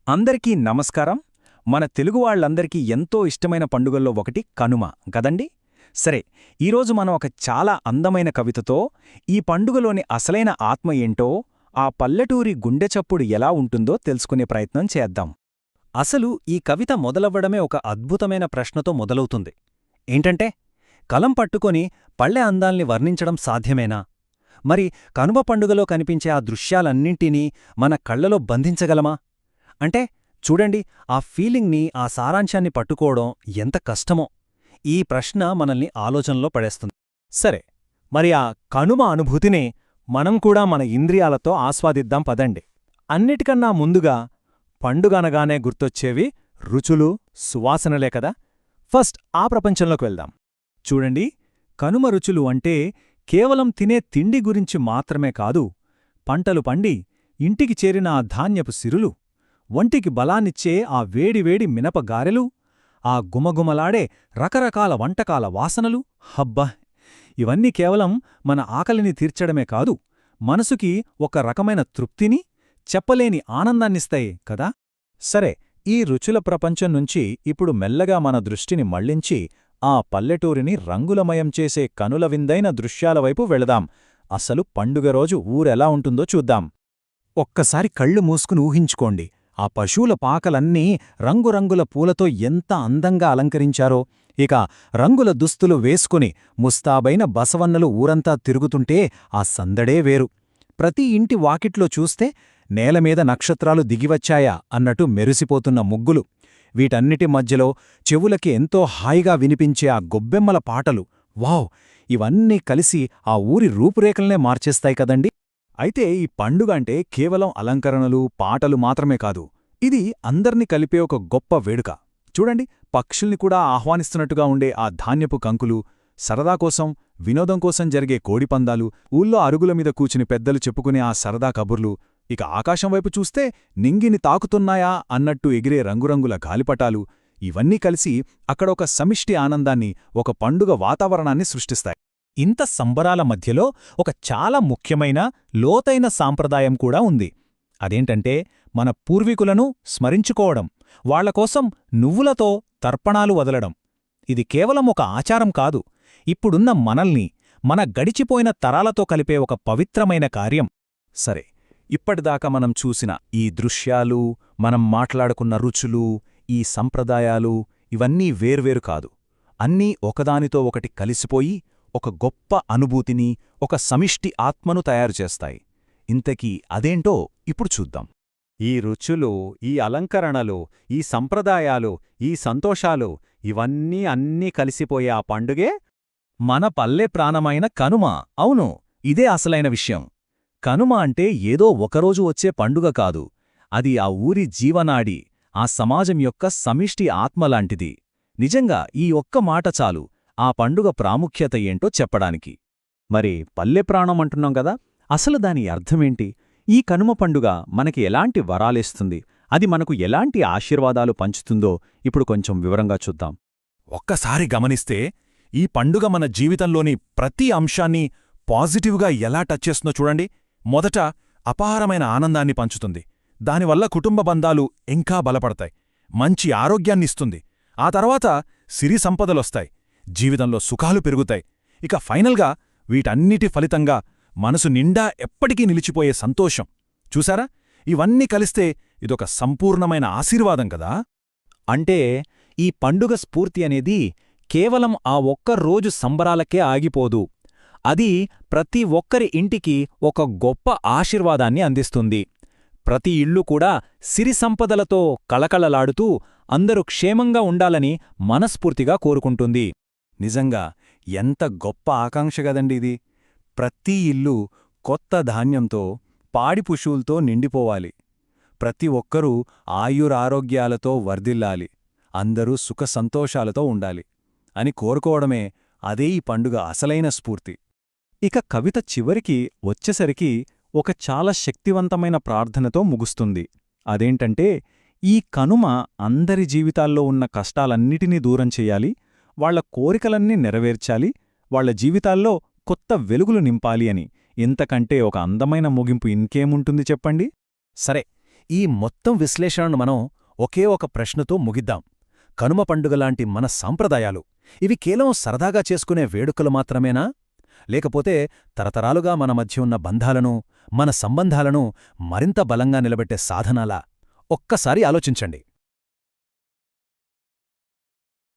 అందరికీ నమస్కారం. మన తెలుగు వాళ్ళందరికీ ఎంతో ఇష్టమైన పండుగల్లో ఒకటి కనుమ గదండి. సరే, ఈరోజు మనం ఒక చాలా అందమైన కవితతో ఈ పండుగలోని అసలైన ఆత్మ ఏంటో, ఆ పల్లెటూరి గుండె చప్పుడు ఎలా ఉంటుందో తెలుసుకునే ప్రయత్నం చేద్దాం. అసలు ఈ కవిత మొదలవ్వడమే ఒక అద్భుతమైన ప్రశ్నతో మొదలవుతుంది. ఏంటంటే, కలం పట్టుకొని పల్లె అందాల్ని వర్ణించడం సాధ్యమేనా? మరి కనుమ పండుగలో కనిపించే ఆ దృశ్యాలన్నింటినీ మన కళ్లలో బంధించగలమా? అంటే చూడండి, ఆ ఫీలింగ్ని, ఆ సారాంశాన్ని పట్టుకోవడం ఎంత కష్టమో. ఈ ప్రశ్న మనల్ని ఆలోచనలో పడేస్తుంది. సరే, మరి ఆ కనుమ అనుభూతిని మనం కూడా మన ఇంద్రియాలతో ఆస్వాదిద్దాం పదండి. అన్నిటికన్నా ముందుగా పండుగ అనగానే గుర్తొచ్చేవి రుచులు, సువాసనలే కదా. ఫస్ట్ ఆ ప్రపంచంలోకి వెళ్దాం. చూడండి, కనుమ రుచులు అంటే కేవలం తినే తిండి గురించి మాత్రమే కాదు. పంటలు పండి ఇంటికి చేరిన ఆ ధాన్యపు సిరులు, ఒంటికి బలాన్నిచ్చే ఆ వేడివేడి మినపగారెలు, ఆ గుమగుమలాడే రకరకాల వంటకాల వాసనలు, హబ్బా! ఇవన్నీ కేవలం మన ఆకలిని తీర్చడమే కాదు, మనసుకి ఒక రకమైన తృప్తిని, చెప్పలేని ఆనందాన్నిస్తాయి కదా. సరే, ఈ రుచుల ప్రపంచం నుంచి ఇప్పుడు మెల్లగా మన దృష్టిని మళ్లించి ఆ పల్లెటూరిని రంగులమయం చేసే కనుల విందైన దృశ్యాలవైపు వెళదాం. అసలు పండుగ రోజు ఊరెలా ఉంటుందో చూద్దాం. ఒక్కసారి కళ్ళు మూసుకుని ఊహించుకోండి, ఆ పశువుల పాకలన్నీ రంగురంగుల పూలతో ఎంత అందంగా అలంకరించారో. ఇక రంగుల దుస్తులు వేసుకుని ముస్తాబైన బసవన్నలు ఊరంతా తిరుగుతుంటే ఆ సందడే వేరు. ప్రతి ఇంటి వాకిట్లో చూస్తే నేలమీద నక్షత్రాలు దిగివచ్చాయా అన్నట్టు మెరిసిపోతున్న ముగ్గులు. వీటన్నిటి మధ్యలో చెవులకి ఎంతో హాయిగా వినిపించే ఆ గొబ్బెమ్మల పాటలు. వావ్! ఇవన్నీ కలిసి ఆ ఊరి రూపురేఖల్నే మార్చేస్తాయి కదండి. అయితే ఈ పండుగ అంటే కేవలం అలంకరణలు, పాటలు మాత్రమే కాదు. ఇది అందర్నీ కలిపే ఒక గొప్ప వేడుక. చూడండి, పక్షుల్ని కూడా ఆహ్వానిస్తున్నట్టుగా ఉండే ఆ ధాన్యపు కంకులు, సరదా కోసం, వినోదం కోసం జరిగే కోడిపందాలు, ఊళ్ళో అరుగుల మీద కూచుని పెద్దలు చెప్పుకునే ఆ సరదా కబుర్లు, ఇక ఆకాశం వైపు చూస్తే నింగిని తాకుతున్నాయా అన్నట్టు ఎగిరే రంగురంగుల గాలిపటాలు, ఇవన్నీ కలిసి అక్కడ ఒక సమిష్టి ఆనందాన్ని, ఒక పండుగ వాతావరణాన్ని సృష్టిస్తాయి. ఇంత సంబరాల మధ్యలో ఒక చాలా ముఖ్యమైన, లోతైన సాంప్రదాయం కూడా ఉంది. అదేంటంటే, మన పూర్వీకులను స్మరించుకోవడం, వాళ్లకోసం నువ్వులతో తర్పణాలు వదలడం. ఇది కేవలం ఒక ఆచారం కాదు, ఇప్పుడున్న మనల్ని, మన గడిచిపోయిన తరాలతో కలిపే ఒక పవిత్రమైన కార్యం. సరే, ఇప్పటిదాకా మనం చూసిన ఈ దృశ్యాలు, మనం మాట్లాడుకున్న రుచులు, ఈ సంప్రదాయాలు, ఇవన్నీ వేర్వేరు కాదు. అన్నీ ఒకదానితో ఒకటి కలిసిపోయి ఒక గొప్ప అనుభూతిని, ఒక సమిష్టి ఆత్మను తయారుచేస్తాయి. ఇంతకీ అదేంటో ఇప్పుడు చూద్దాం. ఈ రుచులు, ఈ అలంకరణలు, ఈ సంప్రదాయాలు, ఈ సంతోషాలు, ఇవన్నీ అన్నీ కలిసిపోయే ఆ పండుగే మన పల్లె ప్రాణమైన కనుమ. అవును, ఇదే అసలైన విషయం. కనుమ అంటే ఏదో ఒకరోజు వచ్చే పండుగ కాదు. అది ఆ ఊరి జీవనాడి, ఆ సమాజం యొక్క సమిష్టి ఆత్మలాంటిది. నిజంగా ఈ ఒక్క మాట చాలు ఆ పండుగ ప్రాముఖ్యత ఏంటో చెప్పడానికి. మరి పల్లె ప్రాణం అంటున్నాం గదా, అసలు దాని అర్థమేంటి? ఈ కనుమ పండుగ మనకి ఎలాంటి వరాలిస్తుంది, అది మనకు ఎలాంటి ఆశీర్వాదాలు పంచుతుందో ఇప్పుడు కొంచెం వివరంగా చూద్దాం. ఒక్కసారి గమనిస్తే ఈ పండుగ మన జీవితంలోని ప్రతి అంశాన్ని పాజిటివ్గా ఎలా టచ్ చేస్తుందో చూడండి. మొదట అపారమైన ఆనందాన్ని పంచుతుంది. దానివల్ల కుటుంబ బంధాలు ఇంకా బలపడతాయి, మంచి ఆరోగ్యాన్నిస్తుంది. ఆ తర్వాత సిరి సంపదలొస్తాయి, జీవితంలో సుఖాలు పెరుగుతాయి. ఇక ఫైనల్గా వీటన్నిటి ఫలితంగా మనసు నిండా ఎప్పటికీ నిలిచిపోయే సంతోషం. చూసారా, ఇవన్నీ కలిస్తే ఇదొక సంపూర్ణమైన ఆశీర్వాదం కదా. అంటే ఈ పండుగ స్ఫూర్తి అనేది కేవలం ఆ ఒక్క రోజు సంబరాలకే ఆగిపోదు. అది ప్రతి ఒక్కరి ఇంటికి ఒక గొప్ప ఆశీర్వాదాన్ని అందిస్తుంది. ప్రతి ఇల్లు కూడా సిరి సంపదలతో కళకళలాడుతూ అందరూ క్షేమంగా ఉండాలని మనస్ఫూర్తిగా కోరుకుంటుంది. నిజంగా ఎంత గొప్ప ఆకాంక్ష గదండి ఇది. ప్రతి ఇల్లు కొత్త ధాన్యంతో, పాడి పుష్వులతో నిండిపోవాలి. ప్రతి ఒక్కరూ ఆయురారోగ్యాలతో వర్ధిల్లాలి, అందరూ సుఖ సంతోషాలతో ఉండాలి అని కోరుకోవడమే అదే ఈ పండుగ అసలైన స్ఫూర్తి. ఇక కవిత చివరికి వచ్చేసరికి ఒక చాలా శక్తివంతమైన ప్రార్థనతో ముగుస్తుంది. అదేంటంటే, ఈ కనుమ అందరి జీవితాల్లో ఉన్న కష్టాలన్నిటినీ దూరం చెయ్యాలి, వాళ్ల కోరికలన్నీ నెరవేర్చాలి, వాళ్ల జీవితాల్లో కొత్త వెలుగులు నింపాలి అని. ఇంతకంటే ఒక అందమైన ముగింపు ఇంకేముంటుంది చెప్పండి. సరే, ఈ మొత్తం విశ్లేషణను మనం ఒకే ఒక ప్రశ్నతో ముగిద్దాం. కనుమ పండుగలాంటి మన సాంప్రదాయాలు ఇవి కేవలం సరదాగా చేసుకునే వేడుకలు మాత్రమేనా? లేకపోతే తరతరాలుగా మన మధ్య ఉన్న బంధాలను, మన సంబంధాలను మరింత బలంగా నిలబెట్టే సాధనాలా? ఒక్కసారి ఆలోచించండి.